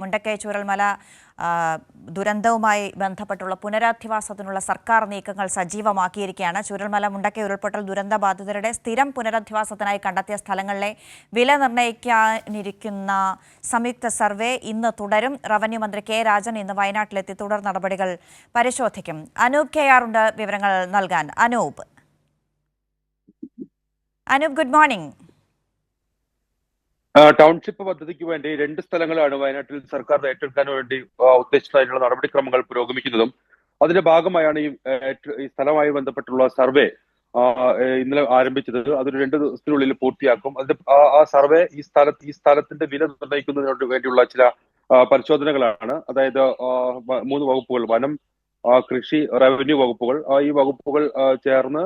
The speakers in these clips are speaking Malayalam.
മുണ്ടക്കൈ ചൂരൽമല ദുരന്തവുമായി ബന്ധപ്പെട്ടുള്ള പുനരധിവാസത്തിനുള്ള സർക്കാർ നീക്കങ്ങൾ സജീവമാക്കിയിരിക്കുകയാണ്. ചൂരൽമല മുണ്ടക്കൈ ഉരുൾപൊട്ടൽ ദുരന്ത ബാധിതരുടെ സ്ഥിരം പുനരധിവാസത്തിനായി കണ്ടെത്തിയ സ്ഥലങ്ങളിലെ വില നിർണ്ണയിക്കാനിരിക്കുന്ന സംയുക്ത സർവേ ഇന്ന് തുടരും. റവന്യൂ മന്ത്രി കെ രാജൻ ഇന്ന് വയനാട്ടിലെത്തി തുടർ നടപടികൾ പരിശോധിക്കും. അനൂപ് KR ഉണ്ട് വിവരങ്ങൾ നൽകാൻ. Anoop, good morning. ടൗൺഷിപ്പ് പദ്ധതിക്ക് വേണ്ടി 2 സ്ഥലങ്ങളാണ് വയനാട്ടിൽ സർക്കാർ ഏറ്റെടുക്കാൻ വേണ്ടി ഉദ്ദേശിച്ചതായിട്ടുള്ള നടപടിക്രമങ്ങൾ പുരോഗമിക്കുന്നതും അതിന്റെ ഭാഗമായാണ് ഈ സ്ഥലവുമായി ബന്ധപ്പെട്ടുള്ള സർവേ ഇന്നലെ ആരംഭിച്ചത്. അതൊരു 2 ദിവസത്തിനുള്ളിൽ പൂർത്തിയാക്കും. അതിന്റെ ആ സർവേ ഈ സ്ഥലത്തിന്റെ വില നിർണ്ണയിക്കുന്നതിന് വേണ്ടിയുള്ള ചില പരിശോധനകളാണ്. അതായത് 3 വകുപ്പുകൾ, വനം, കൃഷി, റവന്യൂ വകുപ്പുകൾ, ഈ വകുപ്പുകൾ ചേർന്ന്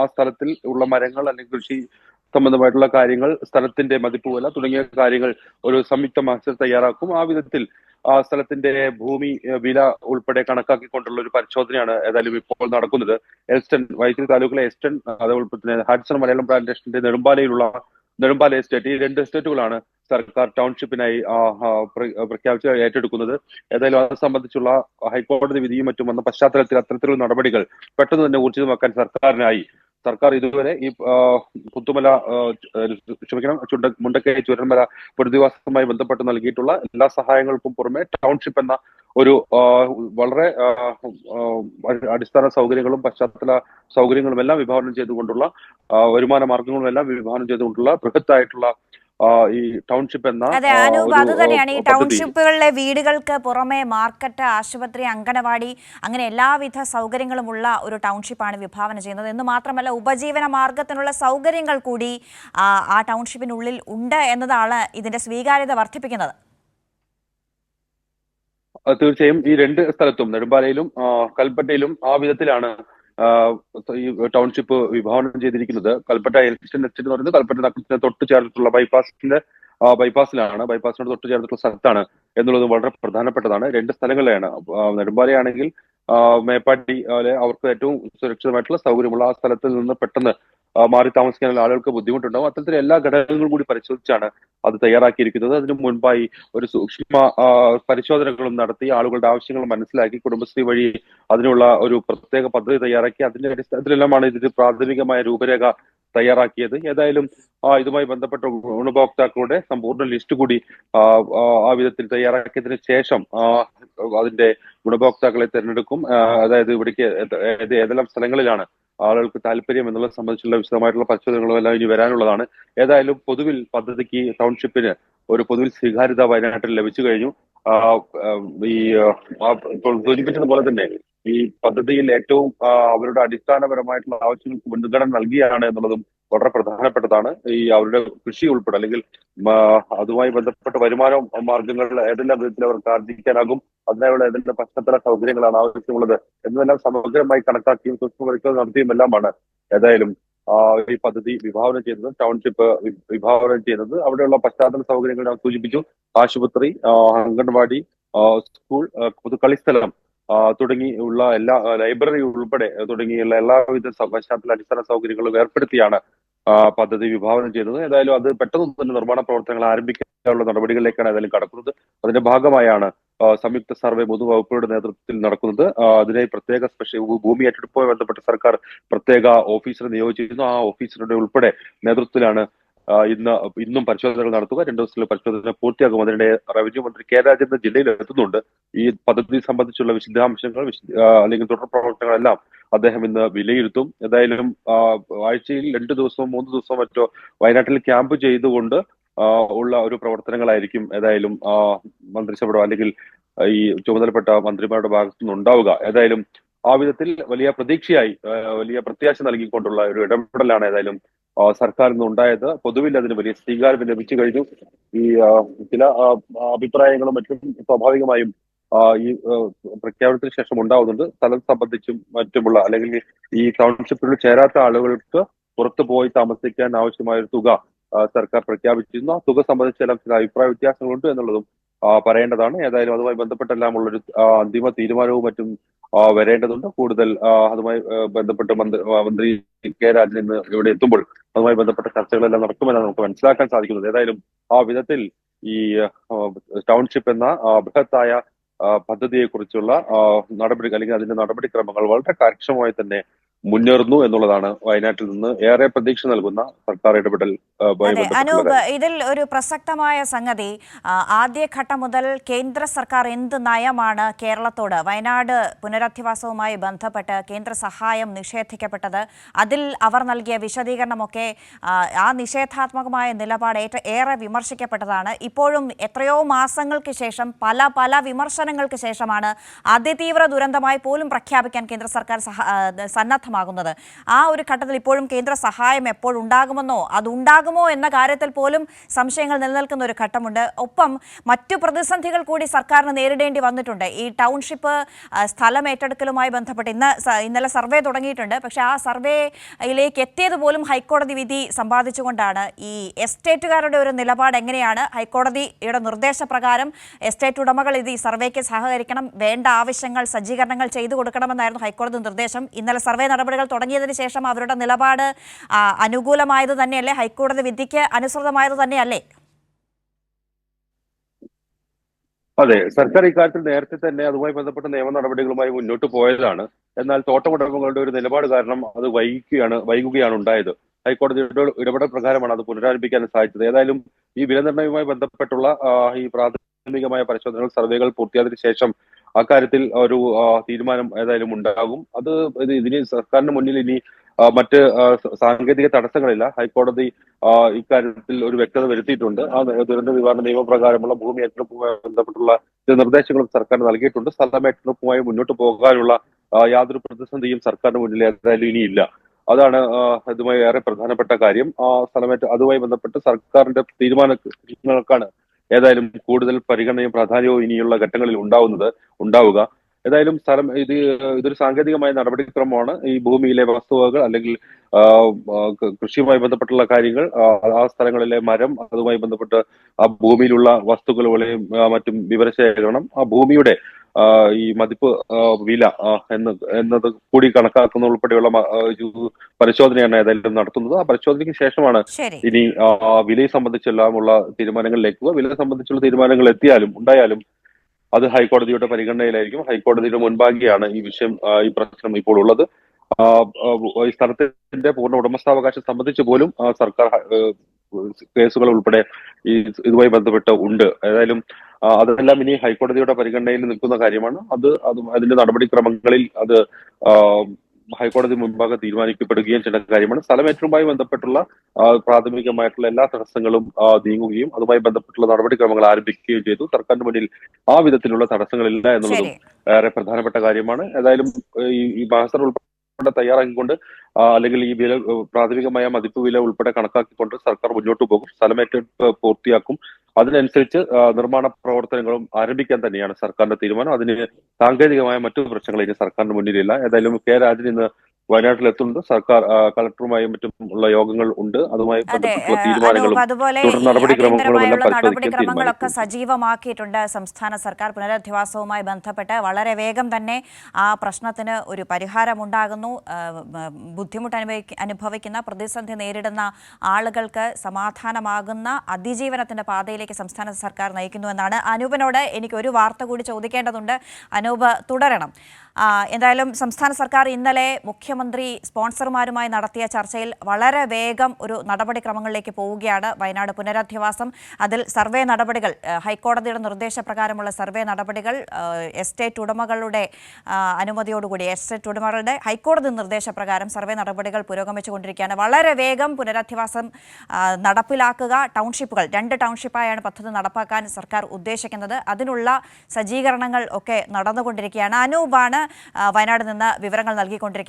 ആ സ്ഥലത്തിൽ ഉള്ള മരങ്ങൾ അല്ലെങ്കിൽ കൃഷി സംബന്ധമായിട്ടുള്ള കാര്യങ്ങൾ, സ്ഥലത്തിന്റെ മതിപ്പ് വില തുടങ്ങിയ കാര്യങ്ങൾ ഒരു സംയുക്ത മാസ്റ്റർ തയ്യാറാക്കും. ആ വിധത്തിൽ ആ സ്ഥലത്തിന്റെ ഭൂമി വില ഉൾപ്പെടെ കണക്കാക്കിക്കൊണ്ടുള്ള ഒരു പരിശോധനയാണ് ഏതായാലും ഇപ്പോൾ നടക്കുന്നത്. വൈത്തിരി താലൂക്കിലെ എസ്റ്റൺ, അതേപോലെ തന്നെ ഹാഡ്സൺ മലയാളം പ്ലാന്റേഷന്റെ നെടുമ്പാല എസ്റ്റേറ്റ്, ഈ 2 എസ്റ്റേറ്റുകളാണ് സർക്കാർ ടൗൺഷിപ്പിനായി പ്രഖ്യാപിച്ച് ഏറ്റെടുക്കുന്നത്. ഏതായാലും അത് സംബന്ധിച്ചുള്ള ഹൈക്കോടതി വിധിയും മറ്റും വന്ന പശ്ചാത്തലത്തിൽ അത്തരത്തിലുള്ള നടപടികൾ പെട്ടെന്ന് തന്നെ ഊർജിതമാക്കാൻ സർക്കാർ ഇതുവരെ ഈ പുത്തുമല മുണ്ടക്കൈ ചൂരൽമല പുനരധിവാസവുമായി ബന്ധപ്പെട്ട് നൽകിയിട്ടുള്ള എല്ലാ സഹായങ്ങൾക്കും പുറമെ ടൗൺഷിപ്പ് എന്ന ഒരു വളരെ അടിസ്ഥാന സൗകര്യങ്ങളും പശ്ചാത്തല സൗകര്യങ്ങളും എല്ലാം വിഭാവനം ചെയ്തുകൊണ്ടുള്ള വരുമാന മാർഗങ്ങളും എല്ലാം വിഭാവനം ചെയ്തുകൊണ്ടുള്ള ബൃഹത്തായിട്ടുള്ള ഈ ടൗൺഷിപ്പ് എന്ന അത് തന്നെയാണ്. ഈ ടൗൺഷിപ്പുകളിലെ വീടുകൾക്ക് പുറമെ മാർക്കറ്റ്, ആശുപത്രി, അങ്കണവാടി, അങ്ങനെ എല്ലാവിധ സൗകര്യങ്ങളുമുള്ള ഒരു ടൗൺഷിപ്പാണ് വിഭാവനം ചെയ്യുന്നത്. എന്ന് മാത്രമല്ല, ഉപജീവന മാർഗത്തിനുള്ള സൗകര്യങ്ങൾ കൂടി ആ ടൗൺഷിപ്പിനുള്ളിൽ ഉണ്ട് എന്നതാണ് ഇതിന്റെ സ്വീകാര്യത വർദ്ധിപ്പിക്കുന്നത്. തീർച്ചയായും ഈ 2 സ്ഥലത്തും, നെടുമ്പാലയിലും കൽപ്പറ്റയിലും ആ വിധത്തിലാണ് ഈ ടൗൺഷിപ്പ് വിഭാവനം ചെയ്തിരിക്കുന്നത്. കൽപ്പറ്റ എസ്റ്റേറ്റ് എന്ന് പറയുന്നത് കൽപ്പറ്റ നഗരത്തിന് തൊട്ട് ചേർന്നിട്ടുള്ള ബൈപ്പാസിനോട് തൊട്ട് ചേർന്നിട്ടുള്ള സ്ഥലത്താണ് എന്നുള്ളത് വളരെ പ്രധാനപ്പെട്ടതാണ്. 2 സ്ഥലങ്ങളിലാണ്. നെടുമ്പാലയാണെങ്കിൽ മേപ്പാടി അവർക്ക് ഏറ്റവും സുരക്ഷിതമായിട്ടുള്ള സൗകര്യമുള്ള ആ സ്ഥലത്തിൽ നിന്ന് പെട്ടെന്ന് മാറി താമസിക്കാനുള്ള ആളുകൾക്ക് ബുദ്ധിമുട്ടുണ്ടാവും. അത്തരത്തിൽ എല്ലാ ഘടകങ്ങളും കൂടി പരിശോധിച്ചാണ് അത് തയ്യാറാക്കിയിരിക്കുന്നത്. അതിനു മുൻപായി ഒരു സൂക്ഷ്മ പരിശോധനകളും നടത്തി ആളുകളുടെ ആവശ്യങ്ങൾ മനസ്സിലാക്കി കുടുംബശ്രീ വഴി അതിനുള്ള ഒരു പ്രത്യേക പദ്ധതി തയ്യാറാക്കി അതിന്റെ അടിസ്ഥാനത്തിലെല്ലാമാണ് ഇതിന്റെ പ്രാഥമികമായ രൂപരേഖ തയ്യാറാക്കിയത്. ഏതായാലും ഇതുമായി ബന്ധപ്പെട്ട ഗുണഭോക്താക്കളുടെ സമ്പൂർണ്ണ ലിസ്റ്റ് കൂടി ആ വിധത്തിൽ തയ്യാറാക്കിയതിനു ശേഷം അതിന്റെ ഗുണഭോക്താക്കളെ തിരഞ്ഞെടുക്കും. അതായത് ഇവിടേക്ക് ഏതെല്ലാം സ്ഥലങ്ങളിലാണ് ആളുകൾക്ക് താല്പര്യം എന്നുള്ളത് സംബന്ധിച്ചുള്ള വിശദമായിട്ടുള്ള പരിശോധനകളും എല്ലാം ഇനി വരാനുള്ളതാണ്. ഏതായാലും പൊതുവിൽ പദ്ധതിക്ക്, ടൗൺഷിപ്പിന് ഒരു പൊതുവിൽ സ്വീകാര്യത വയനാട്ടിൽ ലഭിച്ചു കഴിഞ്ഞു. ഈ ഇപ്പോൾ സൂചിപ്പിച്ചതുപോലെ തന്നെ ഈ പദ്ധതിയിൽ ഏറ്റവും അവരുടെ അടിസ്ഥാനപരമായിട്ടുള്ള ആവശ്യങ്ങൾക്ക് മുൻഗണന നൽകിയാണ് എന്നുള്ളതും വളരെ പ്രധാനപ്പെട്ടതാണ്. ഈ അവരുടെ കൃഷി ഉൾപ്പെടെ അല്ലെങ്കിൽ അതുമായി ബന്ധപ്പെട്ട വരുമാന മാർഗങ്ങൾ ഏതെല്ലാം വിധത്തിൽ അവർക്ക് ആർജിക്കാനാകും, അതിനായുള്ള ഏതെല്ലാം പശ്ചാത്തല സൗകര്യങ്ങളാണ് ആവശ്യമുള്ളത് എന്നതെല്ലാം സമഗ്രമായി കണക്കാക്കിയും സൂക്ഷ്മ പരിശോധന നടത്തിയും എല്ലാമാണ് ഏതായാലും ഈ പദ്ധതി വിഭാവനം ചെയ്യുന്നത്, ടൗൺഷിപ്പ് വിഭാവനം ചെയ്യുന്നത്. അവിടെയുള്ള പശ്ചാത്തല സൗകര്യങ്ങൾ ഞാൻ സൂചിപ്പിച്ചു. ആശുപത്രി, അംഗൻവാടി, സ്കൂൾ, പൊതുകളിസ്ഥലം തുടങ്ങിയുള്ള എല്ലാ, ലൈബ്രറി ഉൾപ്പെടെ തുടങ്ങിയുള്ള എല്ലാവിധ പശ്ചാത്തല അടിസ്ഥാന സൗകര്യങ്ങളും ഏർപ്പെടുത്തിയാണ് പദ്ധതി വിഭാവനം ചെയ്തത്. ഏതായാലും അത് പെട്ടെന്ന് തന്നെ നിർമ്മാണ പ്രവർത്തനങ്ങൾ ആരംഭിക്കാനുള്ള നടപടികളിലേക്കാണ് ഏതായാലും കടക്കുന്നത്. അതിന്റെ ഭാഗമായാണ് സംയുക്ത സർവേ പൊതുവകുപ്പുകളുടെ നേതൃത്വത്തിൽ നടക്കുന്നത്. അതിനെ പ്രത്യേക ഭൂമി ഏറ്റെടുപ്പുമായി ബന്ധപ്പെട്ട് സർക്കാർ പ്രത്യേക ഓഫീസറെ നിയോഗിച്ചിരുന്നു. ആ ഓഫീസറുടെ ഉൾപ്പെടെ നേതൃത്വത്തിലാണ് ഇന്നും പരിശോധനകൾ നടത്തുക. 2 ദിവസത്തിലെ പരിശോധന പൂർത്തിയാകും. അതിനിടെ റവന്യൂ മന്ത്രി കെ രാജൻ ജില്ലയിൽ എത്തുന്നുണ്ട്. ഈ പദ്ധതി സംബന്ധിച്ചുള്ള വിശദാംശങ്ങൾ അല്ലെങ്കിൽ തുടർ പ്രവർത്തനങ്ങളെല്ലാം അദ്ദേഹം ഇന്ന് വിലയിരുത്തും. ഏതായാലും ആഴ്ചയിൽ 2 ദിവസമോ 3 ദിവസമോ മറ്റോ വയനാട്ടിൽ ക്യാമ്പ് ചെയ്തുകൊണ്ട് ഉള്ള ഒരു പ്രവർത്തനങ്ങളായിരിക്കും ഏതായാലും മന്ത്രിസഭയുടെ അല്ലെങ്കിൽ ഈ ചുമതലപ്പെട്ട മന്ത്രിമാരുടെ ഭാഗത്തുനിന്ന് ഉണ്ടാവുക. ഏതായാലും ആ വിധത്തിൽ വലിയ പ്രത്യാശ നൽകിക്കൊണ്ടുള്ള ഒരു ഇടപെടലാണ് ഏതായാലും സർക്കാരിൽ നിന്ന് ഉണ്ടായത്. പൊതുവിൽ അതിന് വലിയ സ്വീകാര്യത ലഭിച്ചു കഴിഞ്ഞു. ഈ ചില അഭിപ്രായങ്ങളും മറ്റും സ്വാഭാവികമായും ഈ പ്രഖ്യാപനത്തിന് ശേഷം ഉണ്ടാവുന്നുണ്ട്. സ്ഥലം സംബന്ധിച്ചും മറ്റുമുള്ള, അല്ലെങ്കിൽ ഈ ടൗൺഷിപ്പിൽ ചേരാത്ത ആളുകൾക്ക് പുറത്തു പോയി താമസിക്കാൻ ആവശ്യമായ ഒരു തുക സർക്കാർ പ്രഖ്യാപിച്ചിരുന്നു. ആ തുക സംബന്ധിച്ചെല്ലാം ചില അഭിപ്രായ വ്യത്യാസങ്ങളുണ്ട് എന്നുള്ളതും പറയേണ്ടതാണ്. ഏതായാലും അതുമായി ബന്ധപ്പെട്ടെല്ലാം ഉള്ളൊരു അന്തിമ തീരുമാനവും മറ്റും വരേണ്ടതുണ്ട്. കൂടുതൽ അതുമായി ബന്ധപ്പെട്ട് മന്ത്രി കെ രാജൻ ഇന്ന് ഇവിടെ എത്തുമ്പോൾ അതുമായി ബന്ധപ്പെട്ട ചർച്ചകളെല്ലാം നടക്കുമെന്നാണ് നമുക്ക് മനസ്സിലാക്കാൻ സാധിക്കുന്നത്. ഏതായാലും ആ വിധത്തിൽ ഈ ടൗൺഷിപ്പ് എന്ന ബൃഹത്തായ പദ്ധതിയെക്കുറിച്ചുള്ള നടപടി അല്ലെങ്കിൽ അതിന്റെ നടപടിക്രമങ്ങൾ വളരെ കാര്യക്ഷമമായി തന്നെ മുന്നേറുന്നു എന്നുള്ളതാണ് വയനാട്ടിൽ നിന്ന് ഏറെ പ്രതീക്ഷ നൽകുന്ന സർക്കാർ ഇടപെടലുമായി അതെ, ബന്ധപ്പെട്ടുള്ള അനൂപ്, കാര്യം. ഇതിൽ ഒരു പ്രസക്തമായ സംഗതി, ആദ്യഘട്ടം മുതൽ കേന്ദ്ര സർക്കാർ എന്ത് നയമാണ് കേരളത്തോട് വയനാട് പുനരധിവാസവുമായി ബന്ധപ്പെട്ട് കേന്ദ്ര സഹായം നിഷേധിക്കപ്പെട്ടത്, അതിൽ അവർ നൽകിയ വിശദീകരണമൊക്കെ ആ നിഷേധാത്മകമായ നിലപാട് ഏറെ വിമർശിക്കപ്പെട്ടതാണ്. ഇപ്പോഴും എത്രയോ മാസങ്ങൾക്ക് ശേഷം പല വിമർശനങ്ങൾക്ക് ശേഷമാണ് അതിതീവ്ര ദുരന്തമായി പോലും പ്രഖ്യാപിക്കാൻ കേന്ദ്ര സർക്കാർ സന്നദ്ധമാകുന്നത്. ആ ഒരു ഘട്ടത്തിൽ ഇപ്പോഴും കേന്ദ്ര സഹായം എപ്പോഴുണ്ടാകുമെന്നോ അതുണ്ടാകുമോ എന്ന കാര്യത്തിൽ പോലും സംശയങ്ങൾ നിലനിൽക്കുന്ന ഒരു ഘട്ടമുണ്ട്. ഒപ്പം മറ്റു പ്രതിസന്ധികൾ കൂടി സർക്കാരിന് നേരിടേണ്ടി വന്നിട്ടുണ്ട്. ഈ ടൗൺഷിപ്പ് സ്ഥലം ഏറ്റെടുക്കലുമായി ബന്ധപ്പെട്ട് ഇന്നലെ സർവേ തുടങ്ങിയിട്ടുണ്ട്. പക്ഷേ ആ സർവേയിലേക്ക് എത്തിയത് പോലും ഹൈക്കോടതി വിധി സമ്പാദിച്ചുകൊണ്ടാണ്. ഈ എസ്റ്റേറ്റുകാരുടെ ഒരു നിലപാട് എങ്ങനെയാണ്? ഹൈക്കോടതിയുടെ നിർദ്ദേശപ്രകാരം എസ്റ്റേറ്റ് ഉടമകൾ ഈ സർവേക്ക് സഹകരിക്കണം, വേണ്ട ആവശ്യങ്ങൾ സജ്ജീകരണങ്ങൾ ചെയ്തു കൊടുക്കണമെന്നായിരുന്നു ഹൈക്കോടതി നിർദ്ദേശം. ഇന്നലെ സർവേ നടപടികൾ തുടങ്ങിയതിന് ശേഷം അവരുടെ നിലപാട് അനുകൂലമായത് തന്നെയല്ലേ? ഹൈക്കോടതി വിധിക്ക് അനുസൃതമായത് തന്നെയല്ലേ? അതെ, സർക്കാർ ഇക്കാര്യത്തിൽ നേരത്തെ തന്നെ അതുമായി ബന്ധപ്പെട്ട നിയമ നടപടികളുമായി മുന്നോട്ട് പോയതാണ്. എന്നാൽ തോട്ടമുടമകളുടെ ഒരു നിലപാട് കാരണം അത് വൈകുകയാണ് ഉണ്ടായത്. ഹൈക്കോടതിയുടെ ഇടപെടൽ പ്രകാരമാണ് അത് പുനരാരംഭിക്കാൻ സാധിച്ചത്. ഏതായാലും ഈ വിലനിർണ്ണയവുമായി ബന്ധപ്പെട്ടുള്ള ഈ പ്രാഥമികമായ പരിശോധനകൾ സർവേകൾ പൂർത്തിയായതിനു ശേഷം അക്കാര്യത്തിൽ ഒരു തീരുമാനം ഏതായാലും ഉണ്ടാകും. ഇതിന് സർക്കാരിന് മുന്നിൽ ഇനി മറ്റ് സാങ്കേതിക തടസ്സങ്ങളില്ല. ഹൈക്കോടതി ഇക്കാര്യത്തിൽ ഒരു വ്യക്തത വരുത്തിയിട്ടുണ്ട്. ആ ദുരന്ത നിവാരണ നിയമപ്രകാരമുള്ള ഭൂമി ഏറ്റെടുപ്പുമായി ബന്ധപ്പെട്ടുള്ള ചില നിർദ്ദേശങ്ങളും സർക്കാർ നൽകിയിട്ടുണ്ട്. സ്ഥലം ഏറ്റെടുപ്പുമായി മുന്നോട്ട് പോകാനുള്ള യാതൊരു പ്രതിസന്ധിയും സർക്കാരിന് മുന്നിൽ ഏതായാലും ഇനിയില്ല. അതാണ് ഇതുമായി ഏറെ പ്രധാനപ്പെട്ട കാര്യം. അതുമായി ബന്ധപ്പെട്ട് സർക്കാരിന്റെ തീരുമാനങ്ങൾക്കാണ് ഏതായാലും കൂടുതൽ പരിഗണനയും പ്രാധാന്യവും ഇനിയുള്ള ഘട്ടങ്ങളിൽ ഉണ്ടാവുക. ഏതായാലും ഇതൊരു സാങ്കേതികമായ നടപടിക്രമമാണ്. ഈ ഭൂമിയിലെ വസ്തുവകകൾ അല്ലെങ്കിൽ കൃഷിയുമായി ബന്ധപ്പെട്ടുള്ള കാര്യങ്ങൾ, ആ സ്ഥലങ്ങളിലെ മരം, അതുമായി ബന്ധപ്പെട്ട് ആ ഭൂമിയിലുള്ള വസ്തുക്കളുടെയും മറ്റും വിവരശേഖരണം, ആ ഭൂമിയുടെ ഈ മതിപ്പ് വില എന്നത് കൂടി കണക്കാക്കുന്ന ഉൾപ്പെടെയുള്ള പരിശോധനയാണ് ഏതായാലും നടത്തുന്നത്. ആ പരിശോധനയ്ക്ക് ശേഷമാണ് ഇനി വിലയെ സംബന്ധിച്ചെല്ലാമുള്ള തീരുമാനങ്ങളിലേക്ക് വിലയെ സംബന്ധിച്ചുള്ള തീരുമാനങ്ങൾ ഉണ്ടായാലും അത് ഹൈക്കോടതിയുടെ പരിഗണനയിലായിരിക്കും. ഹൈക്കോടതിയുടെ മുൻപാകെയാണ് ഈ പ്രശ്നം ഇപ്പോൾ ഉള്ളത്. ഈ സ്ഥലത്തിന്റെ പൂർണ്ണ ഉടമസ്ഥാവകാശം സംബന്ധിച്ച് പോലും സർക്കാർ കേസുകൾ ഉൾപ്പെടെ ഇതുമായി ബന്ധപ്പെട്ട് ഉണ്ട്. ഏതായാലും അതെല്ലാം ഇനി ഹൈക്കോടതിയുടെ പരിഗണനയിൽ നിൽക്കുന്ന കാര്യമാണ്. അതിന്റെ നടപടിക്രമങ്ങളിൽ അത് ഹൈക്കോടതി മുൻപാകെ തീരുമാനിക്കപ്പെടുകയും ചെയ്യുന്ന കാര്യമാണ്. സ്ഥലമേറ്റവുമായി ബന്ധപ്പെട്ടുള്ള പ്രാഥമികമായിട്ടുള്ള എല്ലാ തടസ്സങ്ങളും നീങ്ങുകയും അതുമായി ബന്ധപ്പെട്ടുള്ള നടപടിക്രമങ്ങൾ ആരംഭിക്കുകയും ചെയ്തു. സർക്കാരിന് മുന്നിൽ ആ വിധത്തിലുള്ള തടസ്സങ്ങളില്ല എന്നുള്ളതും ഏറെ പ്രധാനപ്പെട്ട കാര്യമാണ്. ഏതായാലും ഈ മാസ്റ്റർ ഉൾപ്പെടെ തയ്യാറാക്കിക്കൊണ്ട് അല്ലെങ്കിൽ ഈ പ്രാഥമികമായ മതിപ്പ് വില ഉൾപ്പെടെ കണക്കാക്കിക്കൊണ്ട് സർക്കാർ മുന്നോട്ട് പോകും. സ്ഥലമേറ്റെടുപ്പ് പൂർത്തിയാക്കും. അതിനനുസരിച്ച് നിർമ്മാണ പ്രവർത്തനങ്ങളും ആരംഭിക്കാൻ തന്നെയാണ് സർക്കാരിന്റെ തീരുമാനം. അതിന് സാങ്കേതികമായ മറ്റു പ്രശ്നങ്ങൾ ഇനി സർക്കാരിന് മുന്നിലില്ല. ഏതായാലും കെ രാജൻ ഇന്ന് വയനാട്ടിൽ എത്തുന്നുണ്ട്. സർക്കാർ കളക്ടറുമായും മറ്റും ഉള്ള യോഗങ്ങൾ ഉണ്ട്. അതുമായി ബന്ധപ്പെട്ടുള്ള തീരുമാനങ്ങളും നടപടിക്രമങ്ങളൊക്കെ സജീവമാക്കിയിട്ടുണ്ട് സംസ്ഥാന സർക്കാർ. പുനരധിവാസവുമായി ബന്ധപ്പെട്ട് വളരെ വേഗം തന്നെ ആ പ്രശ്നത്തിന് ഒരു പരിഹാരമുണ്ടാകുന്നു. ബുദ്ധിമുട്ട് അനുഭവിക്കുന്ന, പ്രതിസന്ധി നേരിടുന്ന ആളുകൾക്ക് സമാധാനമാകുന്ന അതിജീവനത്തിന്റെ പാതയിലേക്ക് സംസ്ഥാന സർക്കാർ നയിക്കുന്നുവെന്നാണ്. അനൂപിനോട് എനിക്ക് ഒരു വാർത്ത കൂടി ചോദിക്കേണ്ടതുണ്ട്. അനൂപ് തുടരണം. എന്തായാലും സംസ്ഥാന സർക്കാർ ഇന്നലെ മുഖ്യമന്ത്രി സ്പോൺസർമാരുമായി നടത്തിയ ചർച്ചയിൽ വളരെ വേഗം ഒരു നടപടിക്രമങ്ങളിലേക്ക് പോവുകയാണ്. വയനാട് പുനരധിവാസം, അതിൽ സർവേ നടപടികൾ, ഹൈക്കോടതിയുടെ നിർദ്ദേശപ്രകാരമുള്ള സർവേ നടപടികൾ എസ്റ്റേറ്റ് ഉടമകളുടെ അനുമതിയോടുകൂടി, എസ്റ്റേറ്റ് ഉടമകളുടെ ഹൈക്കോടതി നിർദ്ദേശപ്രകാരം സർവേ നടപടികൾ പുരോഗമിച്ചുകൊണ്ടിരിക്കുകയാണ്. വളരെ വേഗം പുനരധിവാസം നടപ്പിലാക്കുക. ടൗൺഷിപ്പുകൾ 2 ടൗൺഷിപ്പായാണ് പദ്ധതി നടപ്പാക്കാൻ സർക്കാർ ഉദ്ദേശിക്കുന്നത്. അതിനുള്ള സജ്ജീകരണങ്ങൾ ഒക്കെ നടന്നുകൊണ്ടിരിക്കുകയാണ്. അനൂപാണ് വയനാട് നിന്ന് വിവരങ്ങൾ നൽകിക്കൊണ്ടിരിക്കുന്നത്.